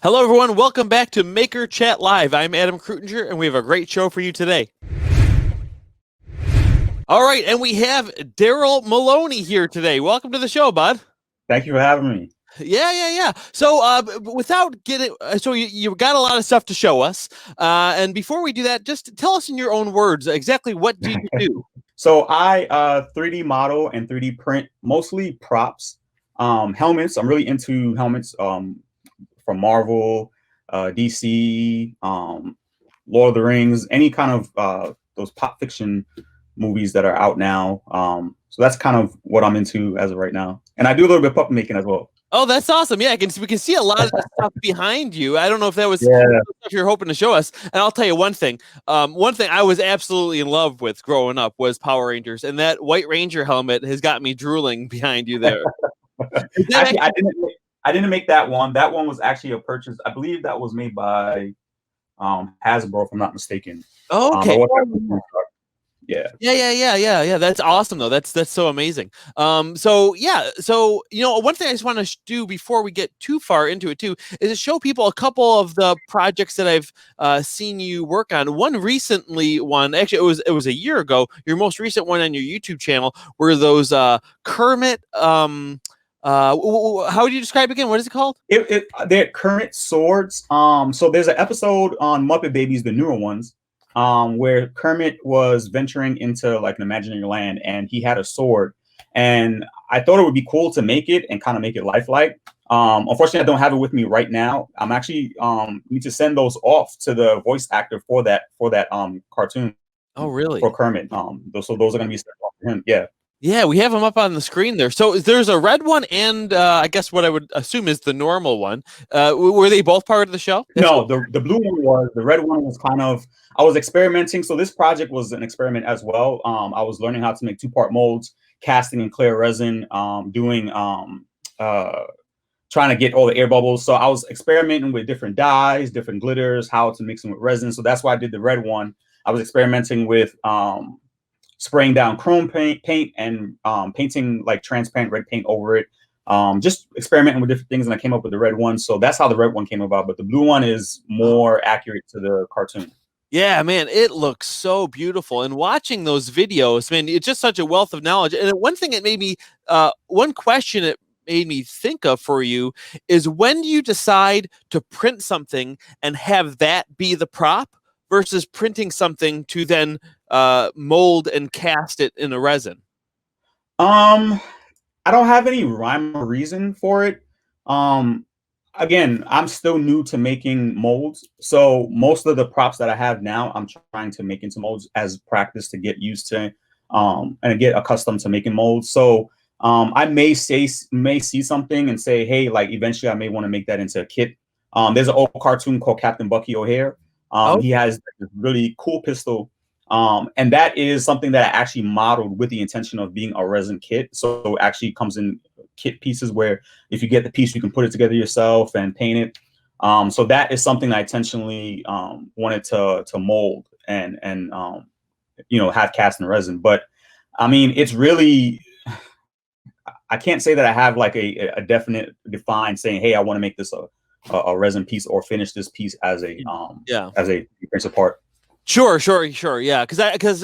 Hello, everyone. Welcome back to Maker Chat Live. I'm Adam Krutinger, and we have a great show for you today. All right, and we have Darrell Maloney here today. Welcome to the show, bud. Thank you for having me. Yeah. So, without getting, so you got a lot of stuff to show us, and before we do that, just tell us in your own words exactly what do you do. So I 3D model and 3D print mostly props, helmets. I'm really into helmets from Marvel, DC, Lord of the Rings, any kind of those pop fiction movies that are out now. So that's kind of what I'm into as of right now. And I do a little bit of puppet making as well. Oh, that's awesome. Yeah, we can see a lot of the stuff behind you. I don't know if that was Yeah. stuff you're hoping to show us. And I'll tell you one thing. One thing I was absolutely in love with growing up was Power Rangers. And that White Ranger helmet has got me drooling behind you there. Actually, I didn't make that one. That one was actually a purchase. I believe that was made by Hasbro, if I'm not mistaken. Okay. Yeah. That's awesome though. That's so amazing. So one thing I just want to do before we get too far into it too is to show people a couple of the projects that I've seen you work on. One recently, actually it was a year ago. Your most recent one on your YouTube channel were those Kermit. How would you describe it again? What is it called? They're Kermit swords. So there's an episode on Muppet Babies, the newer ones, where Kermit was venturing into like an imaginary land and he had a sword. And I thought it would be cool to make it and kind of make it lifelike. Unfortunately, I don't have it with me right now. I'm actually need to send those off to the voice actor for that cartoon. Oh, really? For Kermit. So those are going to be sent off to him. Yeah. Yeah, we have them up on the screen there. So there's a red one and I guess what I would assume is the normal one. Were they both part of the show? No, the blue one was. The red one was kind of, I was experimenting. So this project was an experiment as well. I was learning how to make 2-part molds, casting in clear resin, trying to get all the air bubbles. So I was experimenting with different dyes, different glitters, how to mix them with resin. So that's why I did the red one. I was experimenting with spraying down chrome paint and painting like transparent red paint over it. Just experimenting with different things, and I came up with the red one. So that's how the red one came about. But the blue one is more accurate to the cartoon. Yeah, man, it looks so beautiful. And watching those videos, man, it's just such a wealth of knowledge. And one thing that made me, one question it made me think of for you is when do you decide to print something and have that be the prop versus printing something to then mold and cast it in a resin? I don't have any rhyme or reason for it. Again, I'm still new to making molds. So most of the props that I have now, I'm trying to make into molds as practice to get used to and get accustomed to making molds. So I may see something and say, hey, like eventually I may want to make that into a kit. There's an old cartoon called Captain Bucky O'Hare. He has this really cool pistol. And that is something that I actually modeled with the intention of being a resin kit. So it actually comes in kit pieces where if you get the piece, you can put it together yourself and paint it. So that is something I intentionally wanted to mold and have cast in resin. But I mean, it's really, I can't say that I have like a defined saying, hey, I want to make this a resin piece or finish this piece as a principal part. Sure. Yeah, because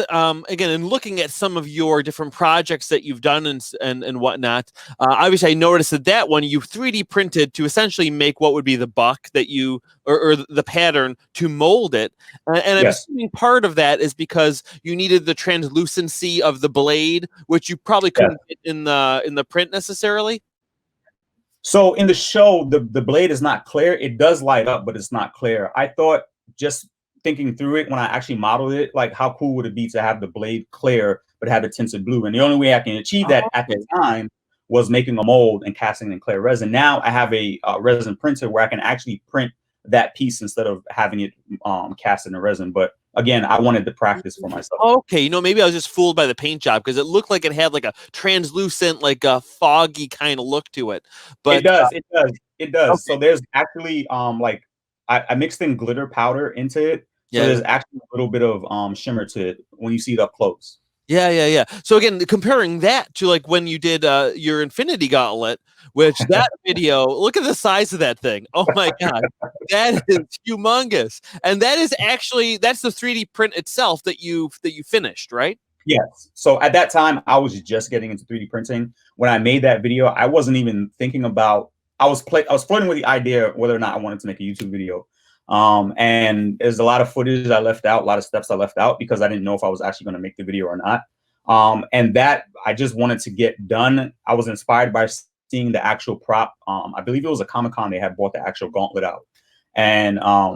again, in looking at some of your different projects that you've done and whatnot, obviously I noticed that one you 3D printed to essentially make what would be the buck that you or the pattern to mold it, and I'm assuming part of that is because you needed the translucency of the blade, which you probably couldn't get in the print necessarily. So in the show, the blade is not clear. It does light up, but it's not clear. I thought just thinking through it when I actually modeled it, like how cool would it be to have the blade clear but have it tinted blue? And the only way I can achieve that at the time was making a mold and casting in clear resin. Now I have a resin printer where I can actually print that piece instead of having it cast in the resin. But again, I wanted to practice for myself. Okay, maybe I was just fooled by the paint job because it looked like it had like a translucent, like a foggy kind of look to it. But it does. Okay. So there's actually like I mixed in glitter powder into it. So there's actually a little bit of shimmer to it when you see it up close. Yeah. So again, comparing that to like when you did your Infinity Gauntlet, which that video, look at the size of that thing. Oh my God, that is humongous. And that is actually that's the 3D print itself that you finished, right? Yes. So at that time, I was just getting into 3D printing. When I made that video, I wasn't even thinking about. I was flirting with the idea of whether or not I wanted to make a YouTube video. And there's a lot of footage I left out, a lot of steps I left out because I didn't know if I was actually going to make the video or not. And that I just wanted to get done. I was inspired by seeing the actual prop. I believe it was a Comic-Con. They had brought the actual Gauntlet out, and I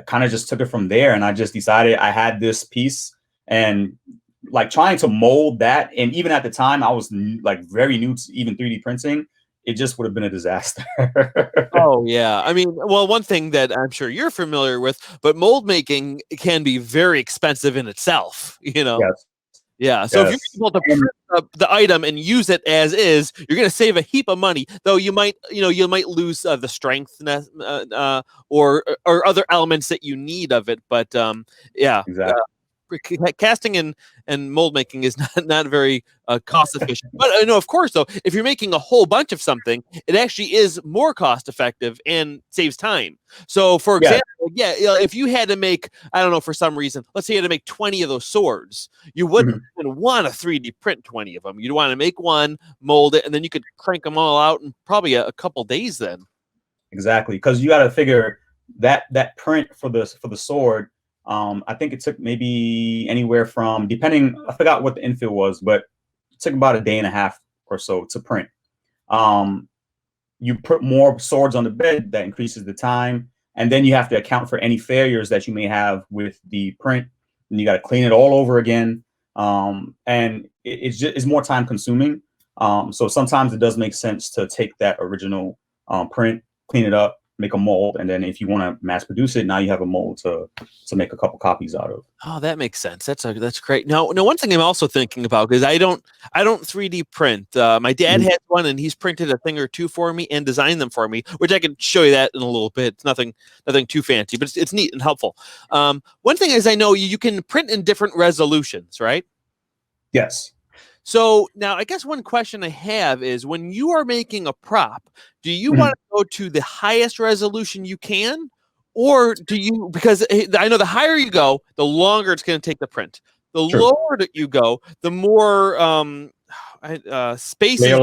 kind of just took it from there. And I just decided I had this piece and like trying to mold that. And even at the time, I was like very new to even 3D printing. It just would have been a disaster. Oh yeah. I mean, well, one thing that I'm sure you're familiar with, but mold making can be very expensive in itself, you know. Yes. Yeah. So if you're Yes. able to print up the item and use it as is, you're going to save a heap of money. Though you might lose the strength or other elements that you need of it. But yeah. Exactly. Casting and mold making is not very cost efficient. But no, of course, though, if you're making a whole bunch of something, it actually is more cost effective and saves time. So, for Yeah. example, if you had to make, I don't know, for some reason, let's say you had to make 20 of those swords, you wouldn't even want to 3D print 20 of them. You'd want to make one, mold it, and then you could crank them all out in probably a couple days then. Exactly, because you got to figure that print for the sword. I think it took maybe anywhere from, depending, I forgot what the infill was, but it took about a day and a half or so to print. You put more swords on the bed, that increases the time, and then you have to account for any failures that you may have with the print, and you got to clean it all over again. And it's more time consuming. So sometimes it does make sense to take that original print, clean it up, make a mold, and then if you want to mass produce it, now you have a mold to make a couple copies out of. Oh, that makes sense. That's great. Now, one thing I'm also thinking about, because I don't 3D print. My dad has one, and he's printed a thing or two for me and designed them for me, which I can show you that in a little bit. It's nothing too fancy, but it's neat and helpful. One thing is I know you can print in different resolutions, right? Yes. So now I guess one question I have is when you are making a prop, do you want to go to the highest resolution you can? Or do you, because I know the higher you go, the longer it's going to take the print. The lower that you go, the more spaces,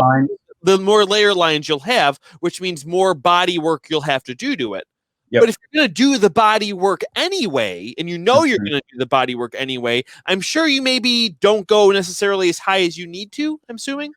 the more layer lines you'll have, which means more body work you'll have to do it. Yep. But if you're going to do the body work anyway, and you know you're going to do the body work anyway, I'm sure you maybe don't go necessarily as high as you need to, I'm assuming.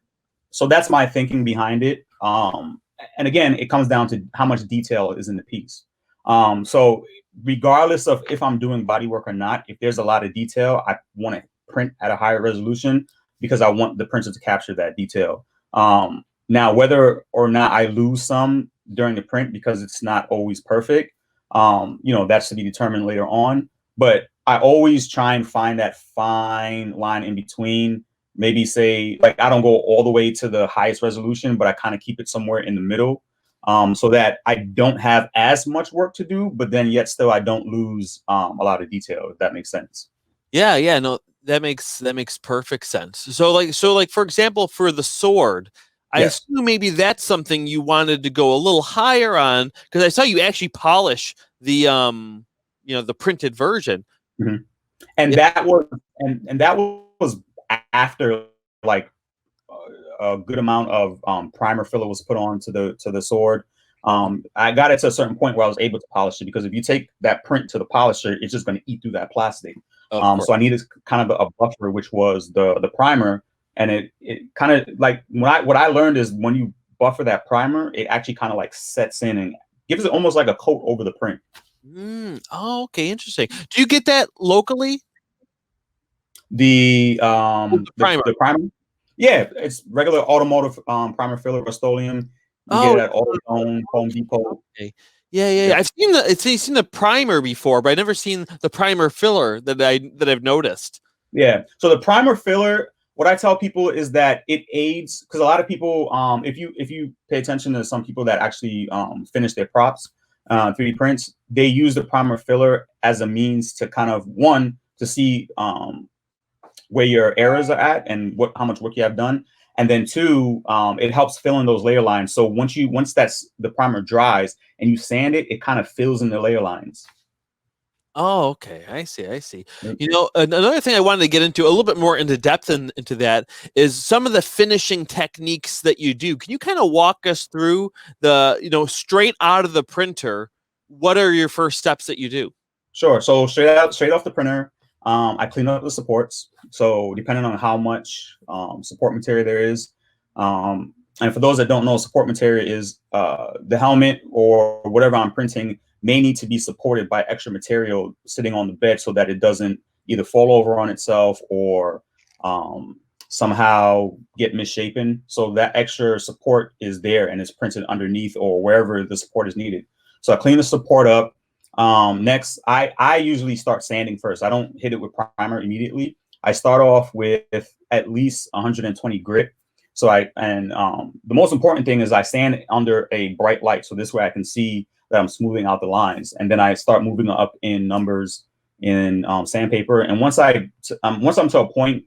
So that's my thinking behind it. And again, it comes down to how much detail is in the piece. So regardless of if I'm doing body work or not, if there's a lot of detail, I want to print at a higher resolution because I want the printer to capture that detail. Now, whether or not I lose some during the print because it's not always perfect, that's to be determined later on. But I always try and find that fine line in between. Maybe say, like, I don't go all the way to the highest resolution, but I kind of keep it somewhere in the middle, so that I don't have as much work to do, but then yet still I don't lose a lot of detail, if that makes sense. Yeah, no, that makes perfect sense. So like for example, for the sword, I assume maybe that's something you wanted to go a little higher on, because I saw you actually polish the the printed version. And that was after like a good amount of primer filler was put on to the sword. I got it to a certain point where I was able to polish it, because if you take that print to the polisher, it's just going to eat through that plastic. So I needed kind of a buffer, which was the primer. And it kind of like what I learned is when you buffer that primer, it actually kind of like sets in and gives it almost like a coat over the print. Oh, okay, interesting. Do you get that locally? The primer. The primer? Yeah, it's regular automotive primer filler, Rust-Oleum. You get it at AutoZone, Home Depot. Okay. Yeah. I've seen the primer before, but I've never seen the primer filler that I've noticed. Yeah. So the primer filler, what I tell people is that it aids, because a lot of people, if you pay attention to some people that actually finish their props, 3D prints, they use the primer filler as a means to kind of, one, to see where your errors are at and how much work you have done. And then two, it helps fill in those layer lines. So once that's the primer dries and you sand it, it kind of fills in the layer lines. Oh, okay. I see. I see. Yep. You know, another thing I wanted to get into a little bit more into depth into that is some of the finishing techniques that you do. Can you kind of walk us through the, you know, straight out of the printer? What are your first steps that you do? Sure. So straight off the printer, I clean up the supports. So depending on how much support material there is, and for those that don't know, support material is the helmet or whatever I'm printing may need to be supported by extra material sitting on the bed so that it doesn't either fall over on itself or somehow get misshapen. So that extra support is there and it's printed underneath or wherever the support is needed. So I clean the support up. Next, I usually start sanding first. I don't hit it with primer immediately. I start off with at least 120 grit. So the most important thing is I sand under a bright light. So this way I can see that I'm smoothing out the lines. And then I start moving up in numbers in sandpaper. And once I'm to a point,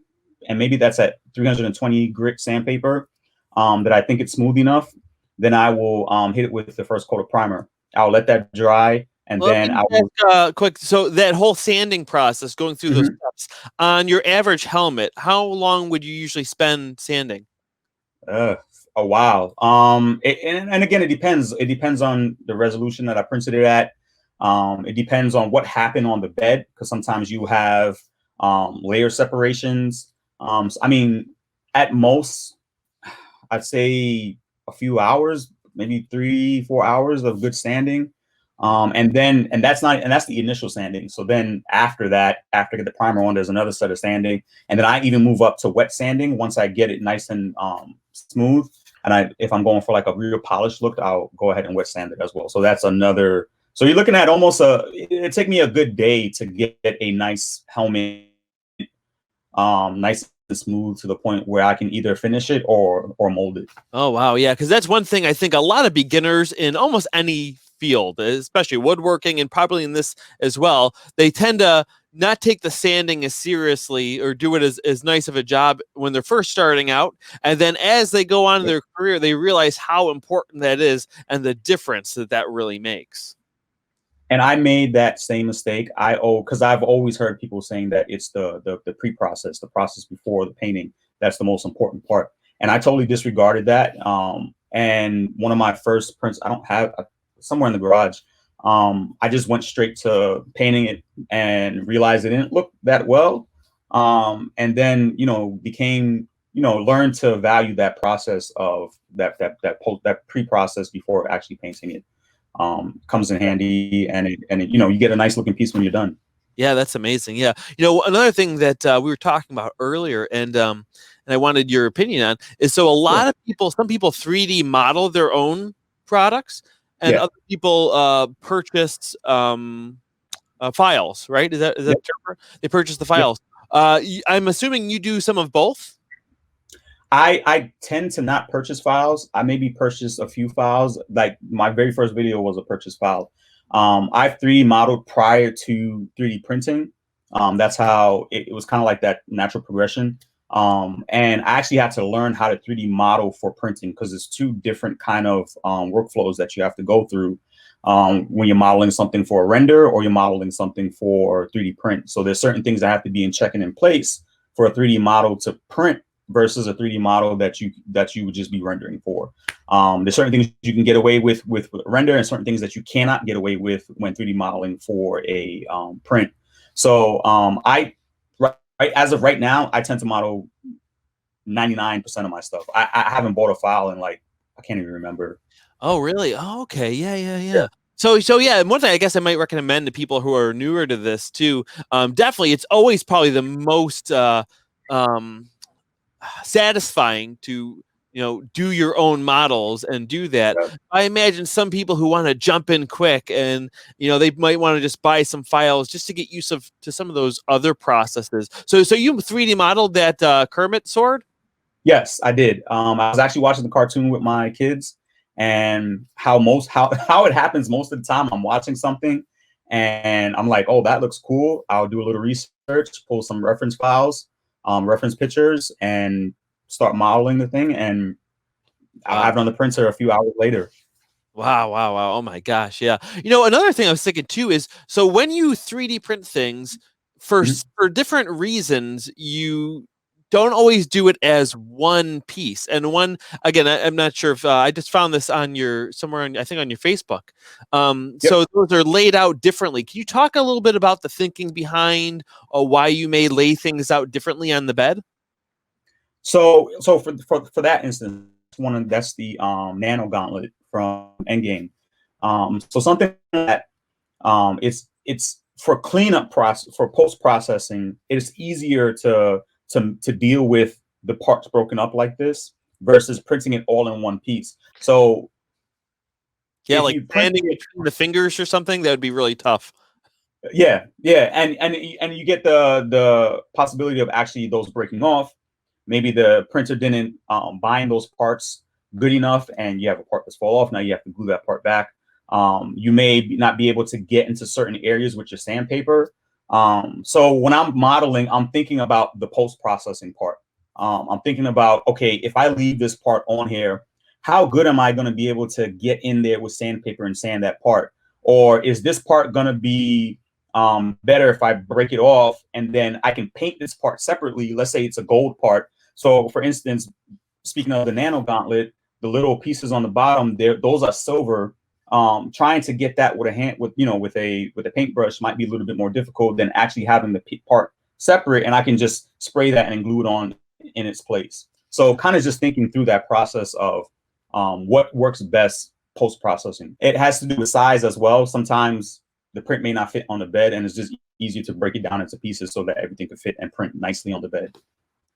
and maybe that's at 320 grit sandpaper, that I think it's smooth enough, then I will hit it with the first coat of primer. I'll let that dry. And Well, then I will quick. So that whole sanding process, going through those steps on your average helmet, how long would you usually spend sanding? a while. And again, it depends. It depends on the resolution that I printed it at. It depends on what happened on the bed because sometimes you have layer separations. So, I mean, at most, I'd say a few hours, maybe 3-4 hours of good sanding. And that's the initial sanding. So then after that, after I get the primer on, there's another set of sanding. And then I even move up to wet sanding once I get it nice and smooth. And if I'm going for like a real polished look, I'll go ahead and wet sand it as well. So that's another. So you're looking at almost it'd take me a good day to get a nice helmet, nice and smooth to the point where I can either finish it or mold it. Oh, wow. Yeah. Because that's one thing I think a lot of beginners in almost any field, especially woodworking and probably in this as well, they tend to not take the sanding as seriously or do it as nice of a job when they're first starting out. And then as they go on in their career, they realize how important that is and the difference that really makes. And I made that same mistake. Because I've always heard people saying that it's the pre-process, the process before the painting, that's the most important part. And I totally disregarded that. And one of my first prints, I don't have somewhere in the garage. I just went straight to painting it and realized it didn't look that well. And then, learned to value that process of that pre-process before actually painting it. Comes in handy, and you get a nice looking piece when you're done. Yeah, that's amazing. Yeah, another thing that we were talking about earlier, and I wanted your opinion on is so a lot of people, some people 3D model their own products, and other people purchased files. Right? Is that term? They purchase the files. I'm assuming you do some of both. I tend to not purchase files. I maybe purchase a few files. Like my very first video was a purchase file. I've 3D modeled prior to 3D printing. That's how it was kind of like that natural progression. And I actually had to learn how to 3D model for printing because it's two different kind of workflows that you have to go through when you're modeling something for a render or you're modeling something for 3D print. So there's certain things that have to be in check and in place for a 3D model to print versus a 3D model that you would just be rendering for. There's certain things you can get away with render and certain things that you cannot get away with when 3D modeling for a print. So as of right now, I tend to model 99% of my stuff. I haven't bought a file in I can't even remember. Oh, really? Oh, okay. Yeah. So yeah, and one thing I guess I might recommend to people who are newer to this too, definitely it's always probably the most satisfying to do your own models and do that. I imagine some people who want to jump in quick and they might want to just buy some files just to get used to some of those other processes. So you 3D modeled that Kermit sword? Yes, I did. I was actually watching the cartoon with my kids, and how it happens most of the time. I'm watching something and I'm like, oh, that looks cool. I'll do a little research, pull some reference files. reference pictures and start modeling the thing, and I Wow. have it on the printer a few hours later. Wow, wow, wow. Oh my gosh. Yeah. You know, another thing I was thinking too is, so when you 3D print things Mhm. for different reasons, you don't always do it as one piece. And one, again, I'm not sure if I just found this on your somewhere on, I think on your Facebook. Yep. So those are laid out differently. Can you talk a little bit about the thinking behind why you may lay things out differently on the bed? So for that instance, that's the Nano Gauntlet from Endgame. So something that it's for cleanup process, for post processing. It's easier to deal with the parts broken up like this versus printing it all in one piece. So Yeah, if like you print banding it, between the fingers or something, that would be really tough. yeah, and you get the possibility of actually those breaking off. Maybe the printer didn't bind those parts good enough, and you have a part that's fall off. Now you have to glue that part back. You may not be able to get into certain areas with your sandpaper. So when I'm modeling, I'm thinking about the post processing part. I'm thinking about, okay, if I leave this part on here, how good am I going to be able to get in there with sandpaper and sand that part? Or is this part going to be better if I break it off and then I can paint this part separately? Let's say it's a gold part. So for instance, speaking of the Nano Gauntlet, the little pieces on the bottom there, those are silver. Trying to get that with a hand, with a paintbrush might be a little bit more difficult than actually having the part separate, and I can just spray that and glue it on in its place. So kind of just thinking through that process of what works best post processing. It has to do with size as well. Sometimes the print may not fit on the bed, and it's just easier to break it down into pieces so that everything can fit and print nicely on the bed.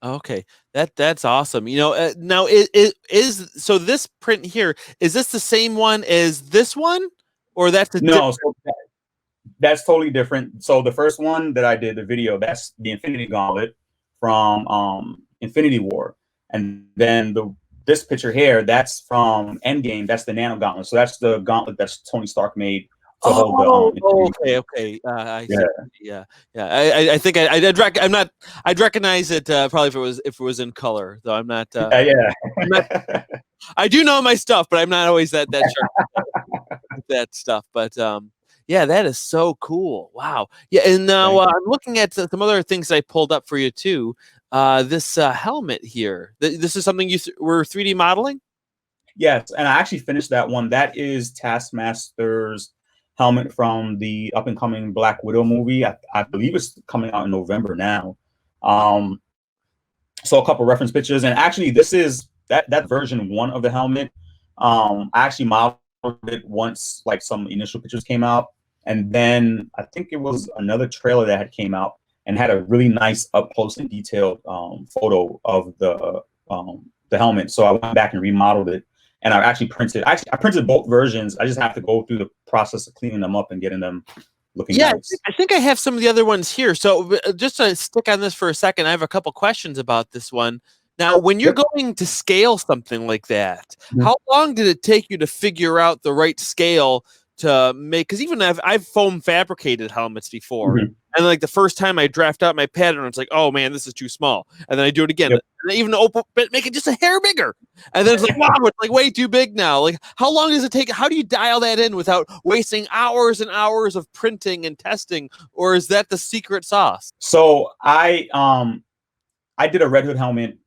Okay, that's awesome. You know, now it is so this print here, is this the same one as this one, or that's a No, different? so that's totally different. So the first one that I did the video, that's the Infinity Gauntlet from Infinity War, and then this picture here, that's from Endgame. That's the Nano Gauntlet. So that's the gauntlet that's Tony Stark made to hold the Oh, Infinity okay, Gauntlet. okay. I Yeah, see. Yeah, yeah. I think I'm not. I'd recognize it probably if it was in color, though. I'm not. yeah, I'm not. yeah. I do know my stuff, but I'm not always that sharp with that stuff. But yeah, that is so cool. Wow. Yeah, and now Thank you. I'm looking at some other things I pulled up for you too. This helmet here. This is something were 3D modeling. Yes, and I actually finished that one. That is Taskmasters Helmet from the up and coming Black Widow movie. I believe it's coming out in November now. Um, so a couple reference pictures, and actually this is that version one of the helmet. I actually modeled it once, like some initial pictures came out, and then I think it was another trailer that had came out and had a really nice up close and detailed photo of the helmet. So I went back and remodeled it, and I actually printed. I printed both versions. I just have to go through the process of cleaning them up and getting them looking Yeah, nice. I think I have some of the other ones here. So just to stick on this for a second, I have a couple questions about this one. Now, when you're Yep. going to scale something like that, Mhm. how long did it take you to figure out the right scale to make? Because even I've foam fabricated helmets before, Mhm. and like the first time I draft out my pattern, it's like, oh man, this is too small, and then I do it again, Yep. and I even open, but make it just a hair bigger, and then it's like, wow, it's like way too big now. Like, how long does it take? How do you dial that in without wasting hours and hours of printing and testing? Or is that the secret sauce? So I did a Red Hood helmet.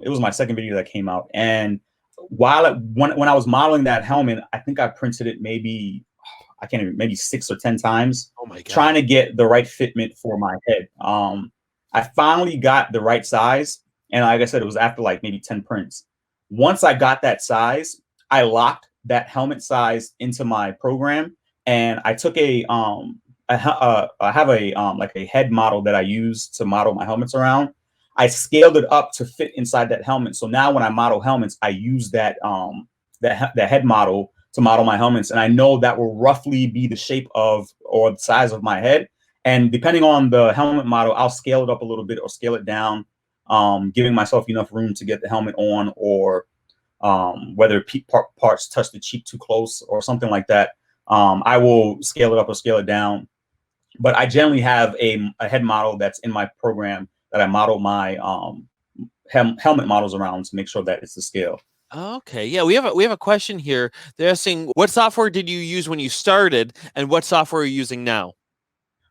It was my second video that came out, and when I was modeling that helmet, I think I printed it maybe I can't even maybe 6 or 10 times, Oh my god. trying to get the right fitment for my head. I finally got the right size, and like I said, it was after like maybe 10 prints. Once I got that size, I locked that helmet size into my program, and I took I have a like a head model that I use to model my helmets around. I scaled it up to fit inside that helmet. So now when I model helmets, I use that head model to model my helmets, and I know that will roughly be the shape of or the size of my head. And depending on the helmet model, I'll scale it up a little bit or scale it down, giving myself enough room to get the helmet on, or whether parts touch the cheek too close or something like that. I will scale it up or scale it down. But I generally have a head model that's in my program that I modeled my helmet models around to make sure that it's the scale. Okay, yeah, we have a question here. They're asking, what software did you use when you started, and what software are you using now?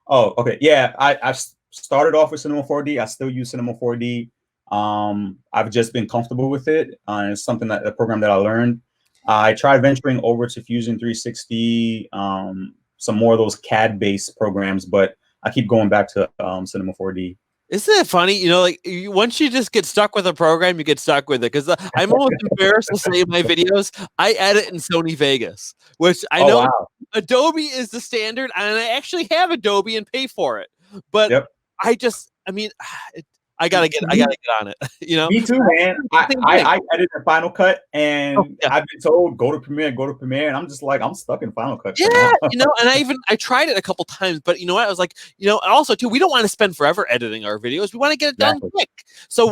Oh, okay, yeah, I started off with Cinema 4D. I still use Cinema 4D. I've just been comfortable with it. It's something that a program that I learned. I tried venturing over to Fusion 360, some more of those CAD-based programs, but I keep going back to Cinema 4D. Isn't it funny? You know, like once you just get stuck with a program, you get stuck with it. Because I'm almost embarrassed to say in my videos, I edit in Sony Vegas, which I Oh, know wow. Adobe is the standard, and I actually have Adobe and pay for it. But Yep. I mean, I gotta get on it. You know, Me too, man. I edited Final Cut, and yeah. I've been told go to Premiere, and I'm just like, I'm stuck in Final Cut Yeah, for now. you know, and I tried it a couple times, but you know what? I was like, you know, also too, we don't want to spend forever editing our videos. We want to get it done Exactly. quick. So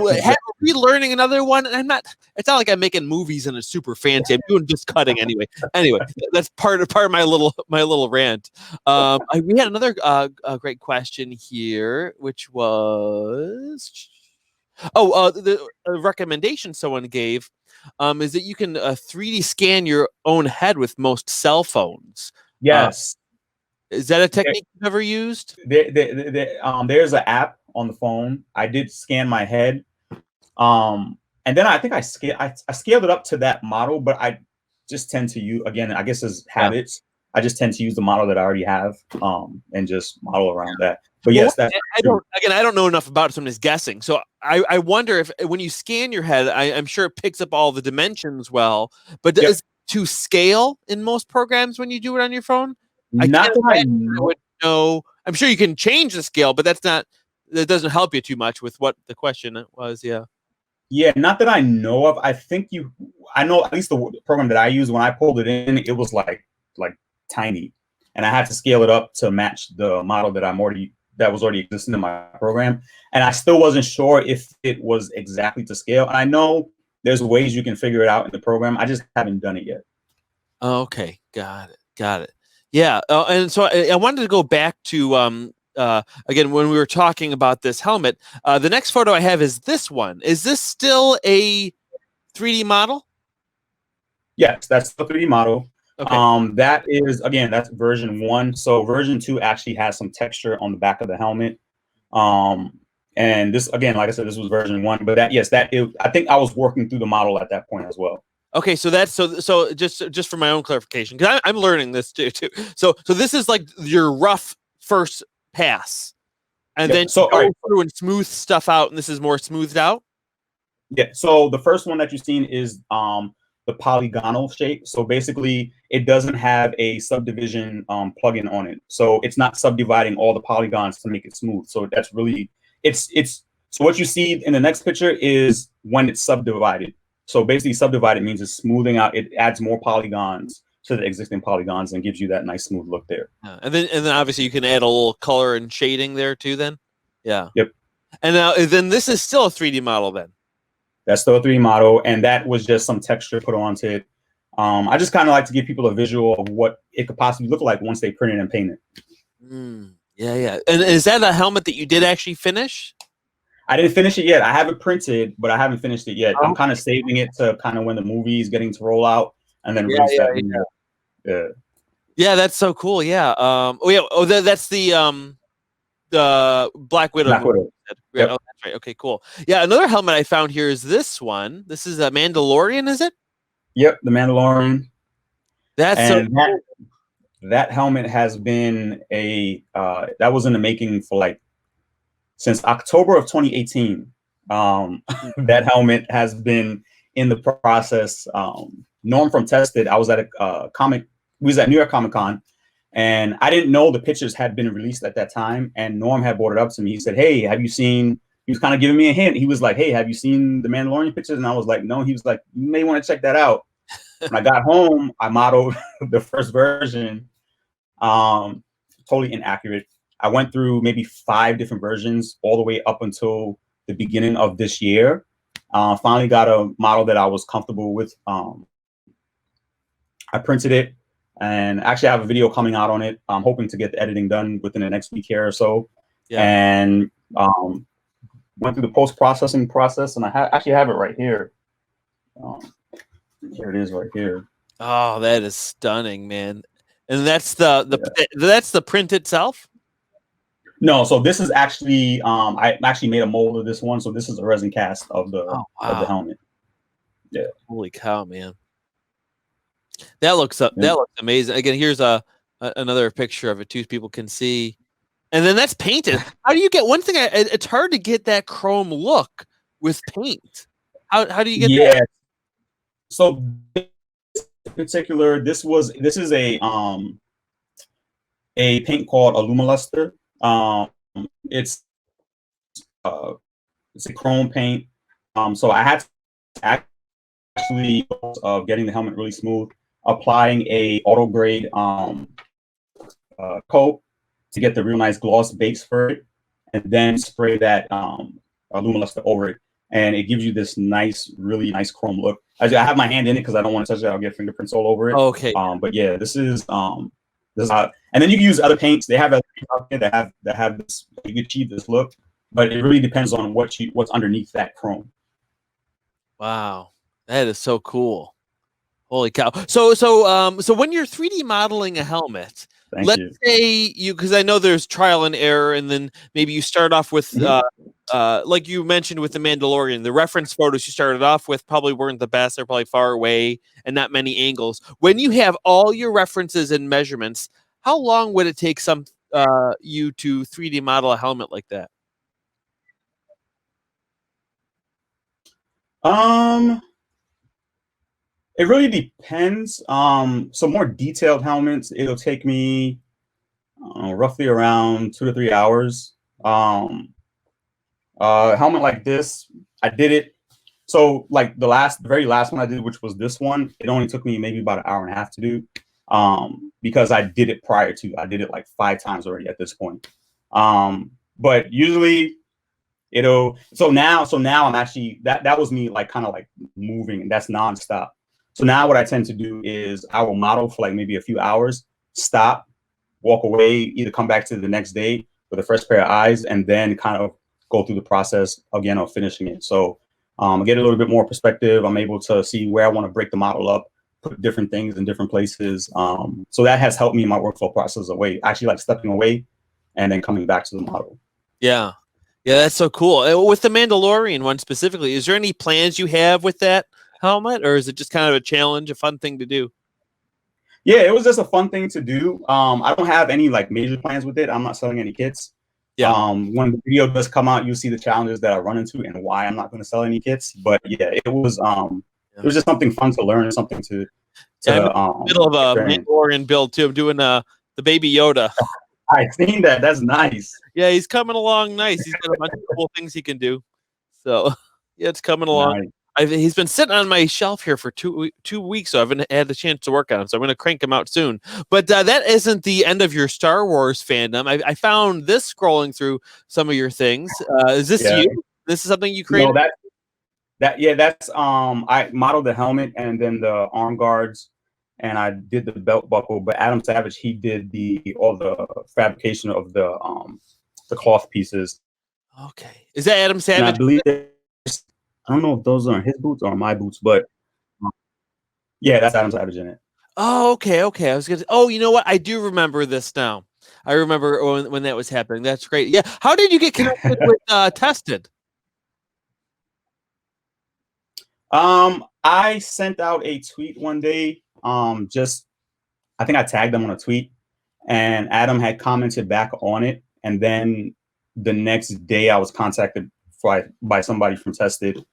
relearning another one, and it's not like I'm making movies and it's super fancy. I'm doing just cutting anyway. Anyway, that's part of my little rant. We had another great question here, which was the recommendation someone gave is that you can 3D scan your own head with most cell phones. Yes. Is that a technique you've ever used? There's an app on the phone. I did scan my head, and then I think I scaled it up to that model, but I just tend to use, again, I guess as habits. I just tend to use the model that I already have, and just model around that. But yes, that's I don't know enough about it, so I'm just guessing. So I wonder if when you scan your head, I'm sure it picks up all the dimensions well, but does it to scale in most programs when you do it on your phone? I not can't that I imagine I would know. I'm sure you can change the scale, but that doesn't help you too much with what the question was. Yeah. Yeah, not that I know of. I know at least the program that I use, when I pulled it in, it was like tiny, and I had to scale it up to match the model that was already existing in my program. And I still wasn't sure if it was exactly to scale. And I know there's ways you can figure it out in the program. I just haven't done it yet. Okay, got it. Yeah, and so I wanted to go back to again when we were talking about this helmet. The next photo I have is this one. Is this still a 3D model? Yes, that's the 3D model. Okay. That is, again, that's version 1. So version 2 actually has some texture on the back of the helmet. And this, again, like I said, this was version 1. But I think I was working through the model at that point as well. Okay, so that's so just for my own clarification, because I'm learning this too. So this is like your rough first pass, and then So you go through and smooth stuff out, and this is more smoothed out. Yeah. So the first one that you've seen is the polygonal shape. So basically, it doesn't have a subdivision plugin on it. So it's not subdividing all the polygons to make it smooth. So that's really it's so what you see in the next picture is when it's subdivided. So basically, subdivided means it's smoothing out. It adds more polygons to the existing polygons and gives you that nice smooth look there. And then obviously you can add a little color and shading there too. Then, yeah. Yep. And now then this is still a 3D model then. That's still a 3D model, and that was just some texture put onto it. I just kind of like to give people a visual of what it could possibly look like once they print it and paint it. Yeah. And is that a helmet that you did actually finish? I didn't finish it yet. I have it printed, but I haven't finished it yet. I'm kind of saving it to kind of when the movie is getting to roll out, and then release that video. Yeah, that's so cool. Yeah. That's the Black Widow. Black Widow. Yep. Oh, that's right. Okay, cool. Yeah, another helmet I found here is this one. This is a Mandalorian, is it? Yep, the Mandalorian. That's that helmet has been that was in the making for since October of 2018. That helmet has been in the process. Norm from Tested, I was at we was at New York Comic Con, and I didn't know the pictures had been released at that time. And Norm had brought it up to me. He said, "Hey, have you seen?" He was kind of giving me a hint. He was like, "Hey, have you seen the Mandalorian pictures?" And I was like, "No." He was like, "You may want to check that out." When I got home, I modeled the first version. Totally inaccurate. I went through maybe 5 different versions all the way up until the beginning of this year. Finally got a model that I was comfortable with. I printed it, and actually I have a video coming out on it. I'm hoping to get the editing done within the next week here or so. Yeah. And went through the post-processing process, and I actually have it right here. Here it is right here. Oh, that is stunning, man. And that's the print itself? No, so this is actually I actually made a mold of this one. So this is a resin cast of the helmet. Yeah. Holy cow, man. That looks amazing. Again, here's another picture of it too, people can see. And then that's painted. How do you get one thing? It's hard to get that chrome look with paint. How do you get that? So in particular, this is a paint called Alumoluster. It's a chrome paint. So I had to actually getting the helmet really smooth, applying a auto grade coat to get the real nice gloss base for it, and then spray that Alumoluster over it, and it gives you this nice, really nice chrome look. I have my hand in it because I don't want to touch it. I'll get fingerprints all over it. Okay. But yeah, this is and then you can use other paints. They have other paints out there that have this. You can achieve this look, but it really depends on what's underneath that chrome. Wow, that is so cool. Holy cow. So when you're 3D modeling a helmet, let's say because I know there's trial and error, and then maybe you start off with like you mentioned with the Mandalorian, the reference photos you started off with probably weren't the best. They're probably far away and not many angles. When you have all your references and measurements, how long would it take you to 3D model a helmet like that? It really depends. So more detailed helmets, it'll take me roughly around 2 to 3 hours. Helmet like this, I did it. So like the very last one I did, which was this one, it only took me maybe about an hour and a half to do. Because I did it prior to. I did it like 5 times already at this point. But usually so now I'm actually that was me like kind of like moving, and that's nonstop. So now what I tend to do is I will model for like maybe a few hours, stop, walk away, either come back to the next day with a fresh pair of eyes, and then kind of go through the process again of finishing it. So I get a little bit more perspective. I'm able to see where I want to break the model up, put different things in different places. So that has helped me in my workflow process away, actually like stepping away and then coming back to the model. Yeah. Yeah, that's so cool. With the Mandalorian one specifically, is there any plans you have with that helmet, or is it just kind of a challenge, a fun thing to do? Yeah, it was just a fun thing to do. I don't have any like major plans with it. I'm not selling any kits. Yeah. When the video does come out, you'll see the challenges that I run into and why I'm not going to sell any kits. But yeah, it was just something fun to learn and something to I'm in the middle of a Mandalorian build too. I'm doing the baby Yoda. I've seen that. That's nice. Yeah, he's coming along nice. He's got a bunch of cool things he can do. So yeah, it's coming along. Nice. He's been sitting on my shelf here for 2 weeks, so I haven't had the chance to work on him. So I'm going to crank him out soon. But that isn't the end of your Star Wars fandom. I found this scrolling through some of your things. Is this you? This is something you created? No, that's I modeled the helmet and then the arm guards, and I did the belt buckle. But Adam Savage, he did all the fabrication of the cloth pieces. Okay, is that Adam Savage? And I believe I don't know if those are his boots or my boots, but yeah, that's Adam Savage in it. Oh, okay. I was gonna. Oh, you know what? I do remember this now. I remember when that was happening. That's great. Yeah. How did you get connected with Tested? I sent out a tweet one day. I think I tagged them on a tweet, and Adam had commented back on it, and then the next day I was contacted by somebody from Tested,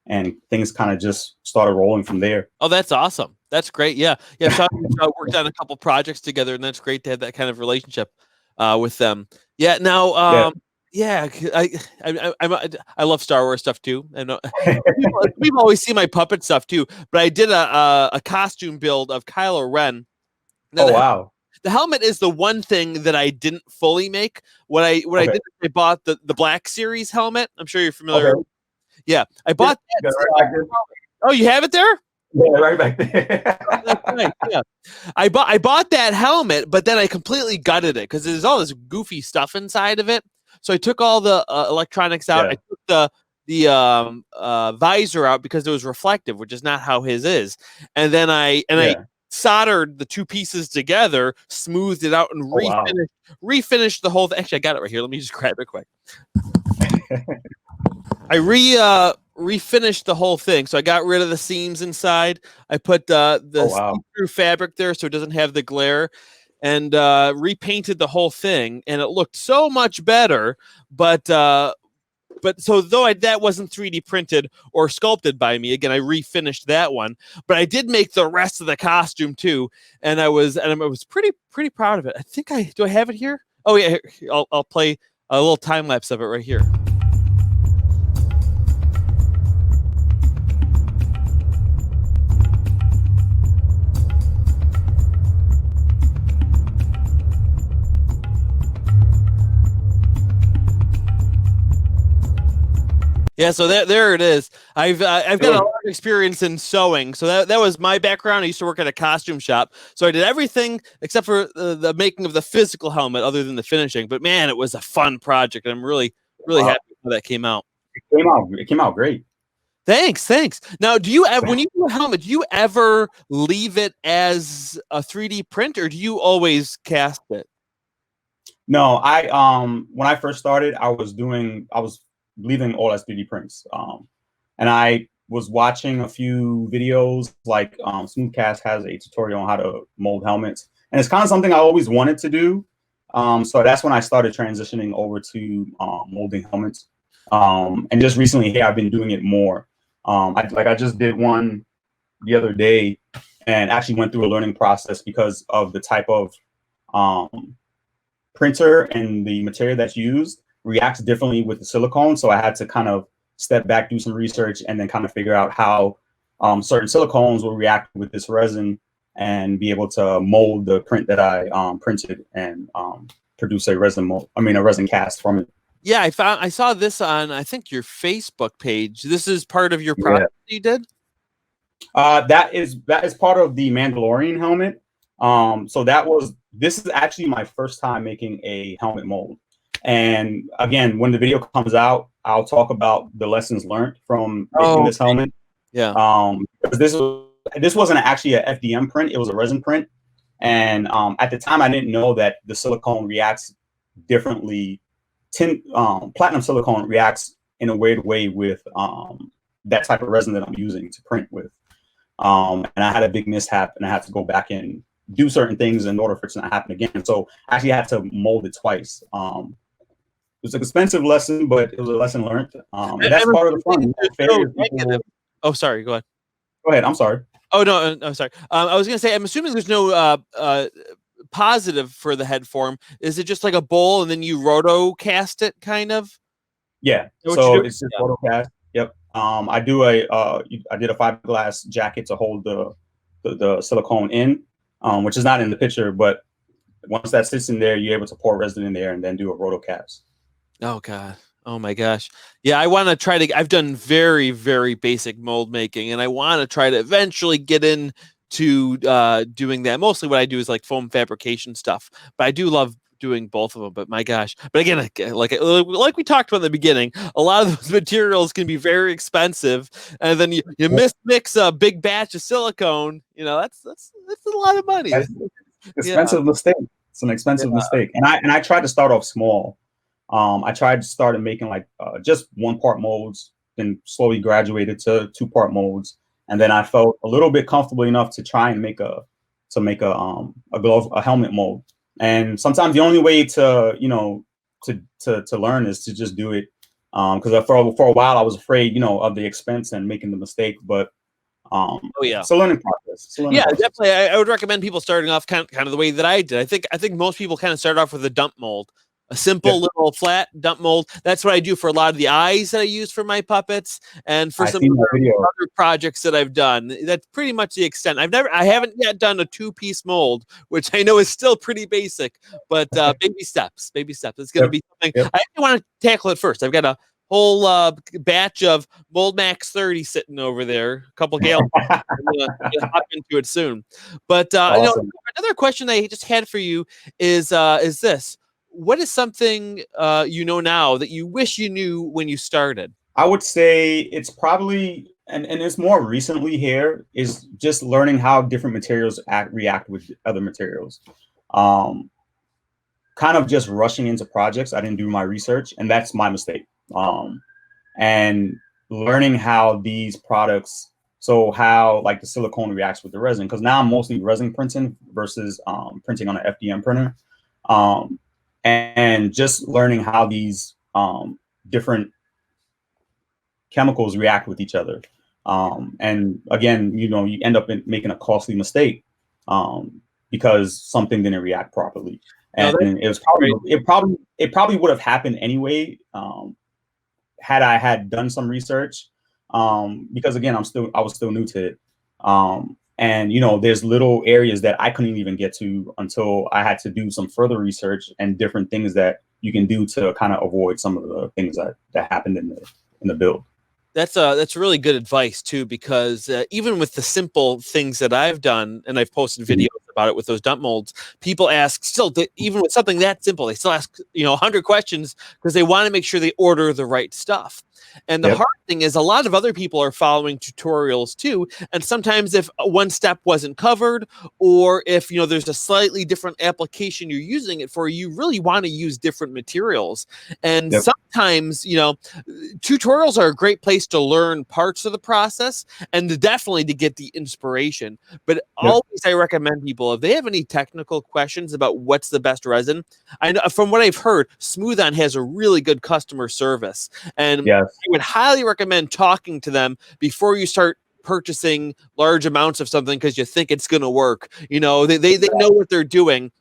and things kind of just started rolling from there. Oh, that's awesome. That's great. Yeah. So we worked on a couple projects together, and that's great to have that kind of relationship with them. Yeah. Now, I love Star Wars stuff too. I know people always see my puppet stuff too, but I did a costume build of Kylo Ren. Oh wow. The helmet is the one thing that I didn't fully make. What I did is I bought the Black Series helmet. I'm sure you're familiar. Okay. Yeah, I bought that. Right, oh, you have it there? Yeah, right back there. That's nice. Yeah, I bought that helmet, but then I completely gutted it because there's all this goofy stuff inside of it. So I took all the electronics out. Yeah. I took the visor out because it was reflective, which is not how his is. And then I soldered the two pieces together, smoothed it out, and refinished the whole thing. Actually, I got it right here. Let me just grab it quick. I refinished the whole thing. So I got rid of the seams inside. I put the see-through fabric there so it doesn't have the glare, and repainted the whole thing, and it looked so much better. But so though that wasn't 3D printed or sculpted by me, again, I refinished that one. But I did make the rest of the costume too, and I was pretty proud of it. I think do I have it here? Oh yeah, I'll play a little time lapse of it right here. Yeah, so there it is. I've got a lot of experience in sewing, so that was my background. I used to work at a costume shop, so I did everything except for the making of the physical helmet, other than the finishing. But man, it was a fun project. I'm really happy how that came out. It came out great. Thanks. Now, do you ever, when you do a helmet, do you ever leave it as a 3D print, or do you always cast it? No, when I first started, I was leaving all as 3D prints. And I was watching a few videos, like Smoothcast has a tutorial on how to mold helmets, and it's kind of something I always wanted to do. So that's when I started transitioning over to molding helmets. And just recently here, I've been doing it more. I just did one the other day, and actually went through a learning process because of the type of printer and the material that's used reacts differently with the silicone. So I had to kind of step back, do some research, and then kind of figure out how certain silicones will react with this resin, and be able to mold the print that I printed, and produce a resin cast from it. Yeah, I saw this on, I think, your Facebook page. This is part of your project you did? That is part of the Mandalorian helmet. So this is actually my first time making a helmet mold. And again, when the video comes out, I'll talk about the lessons learned from making this helmet. Yeah. Because this wasn't actually a FDM print; it was a resin print. And at the time, I didn't know that the silicone reacts differently. Platinum silicone reacts in a weird way with that type of resin that I'm using to print with. And I had a big mishap, and I had to go back and do certain things in order for it to not happen again. So I actually had to mold it twice. It was an expensive lesson, but it was a lesson learned. And that's part of the fun. Oh, sorry. Go ahead. Go ahead. I'm sorry. Oh, no, sorry. I was going to say, I'm assuming there's no positive for the head form. Is it just like a bowl and then you roto cast it, kind of? Yeah. So it's just roto cast. Yep. I did a fiberglass jacket to hold the silicone in, which is not in the picture, but once that sits in there, you're able to pour resin in there and then do a roto cast. Oh God. Oh my gosh. Yeah, I want to try to, I've done very, very basic mold making, and I want to try to eventually get into doing that. Mostly what I do is like foam fabrication stuff, but I do love doing both of them. But my gosh. But again, like we talked about in the beginning, a lot of those materials can be very expensive, and then you mix a big batch of silicone. That's a lot of money. Expensive mistake. It's an expensive mistake. And I tried to start off small. I tried to start making like just 1-part molds, then slowly graduated to 2-part molds, and then I felt a little bit comfortable enough to try and make a helmet mold. And sometimes the only way to learn is to just do it. Because for a while I was afraid, of the expense and making the mistake, but it's a learning process. Definitely. I would recommend people starting off kind of the way that I did. I think most people kind of start off with a dump mold. A simple little flat dump mold. That's what I do for a lot of the eyes that I use for my puppets, and for some other projects that I've done. That's pretty much the extent. I haven't yet done a 2-piece mold, which I know is still pretty basic, but baby steps. It's going to be something. I actually want to tackle it first. I've got a whole batch of Mold Max 30 sitting over there, a couple gallons. I'm going to hop into it soon. But awesome. Another question I just had for you is this. what is something you know now that you wish you knew when you started? I would say it's probably, and it's more recently here, is just learning how different materials react with other materials. Um, Kind of just rushing into projects. I didn't do my research, and that's my mistake. And learning how these products, so how like the silicone reacts with the resin, because now I'm mostly resin printing versus printing on an FDM printer, and just learning how these different chemicals react with each other. And again, you know, you end up making a costly mistake because something didn't react properly. No, And it was probably it probably would have happened anyway had I had done some research, because again I was still new to it, and you know there's little areas that I couldn't even get to until I had to do some further research and different things that you can do to kind of avoid some of the things that happened in the build. That's really good advice too, because even with the simple things that I've done, and I've posted videos about it with those dump molds, people ask still, even with something that simple, they still ask 100 questions because they want to make sure they order the right stuff. And the hard thing is a lot of other people are following tutorials too, and sometimes if one step wasn't covered, or if there's a slightly different application you're using it for, you really want to use different materials. And sometimes tutorials are a great place to learn parts of the process and definitely to get the inspiration. But always I recommend people, if they have any technical questions about what's the best resin, I know from what I've heard, Smooth On has a really good customer service, and I would highly recommend talking to them before you start purchasing large amounts of something because you think it's going to work. They know what they're doing.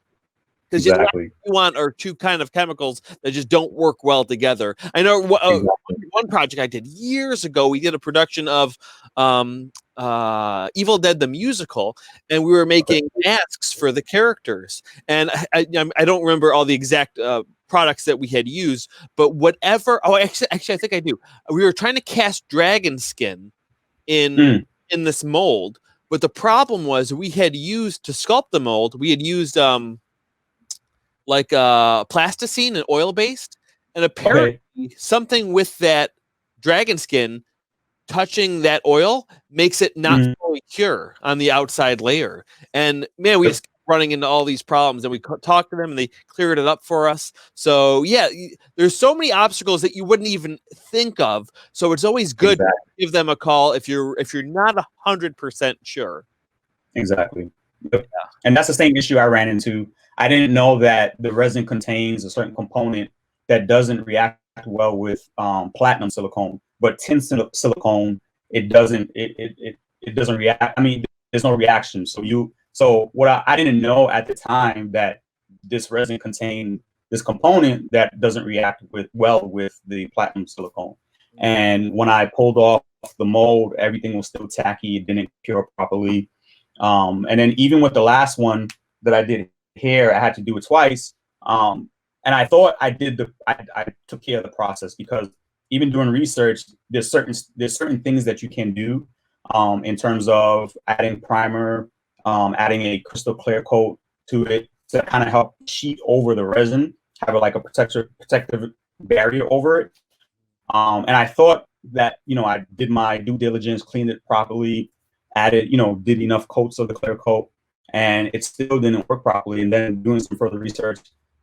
Because what you want are two kind of chemicals that just don't work well together. I know one project I did years ago, we did a production of Evil Dead the musical, and we were making masks for the characters. And I don't remember all the exact products that we had used, but whatever. Oh, actually, I think I do. We were trying to cast dragon skin in this mold, but the problem was we had used, to sculpt the mold, we had used like plasticine and oil based, and apparently something with that dragon skin touching that oil makes it not fully cure on the outside layer. And man, we just kept running into all these problems, and we talked to them and they cleared it up for us. So yeah, there's so many obstacles that you wouldn't even think of, so it's always good to give them a call if you're not 100% sure. Exactly. And that's the same issue I ran into. I didn't know that the resin contains a certain component that doesn't react well with platinum silicone, but tin silicone, it doesn't react. I mean, there's no reaction. So what I didn't know at the time, that this resin contained this component that doesn't react well with the platinum silicone. And when I pulled off the mold, everything was still tacky. It didn't cure properly. And then even with the last one that I did here, I had to do it twice. And I thought I took care of the process, because even doing research, there's certain things that you can do in terms of adding primer, adding a crystal clear coat to it to kind of help sheet over the resin, have like a protective barrier over it. And I thought that, I did my due diligence, cleaned it properly, added, did enough coats of the clear coat, and it still didn't work properly. And then doing some further research,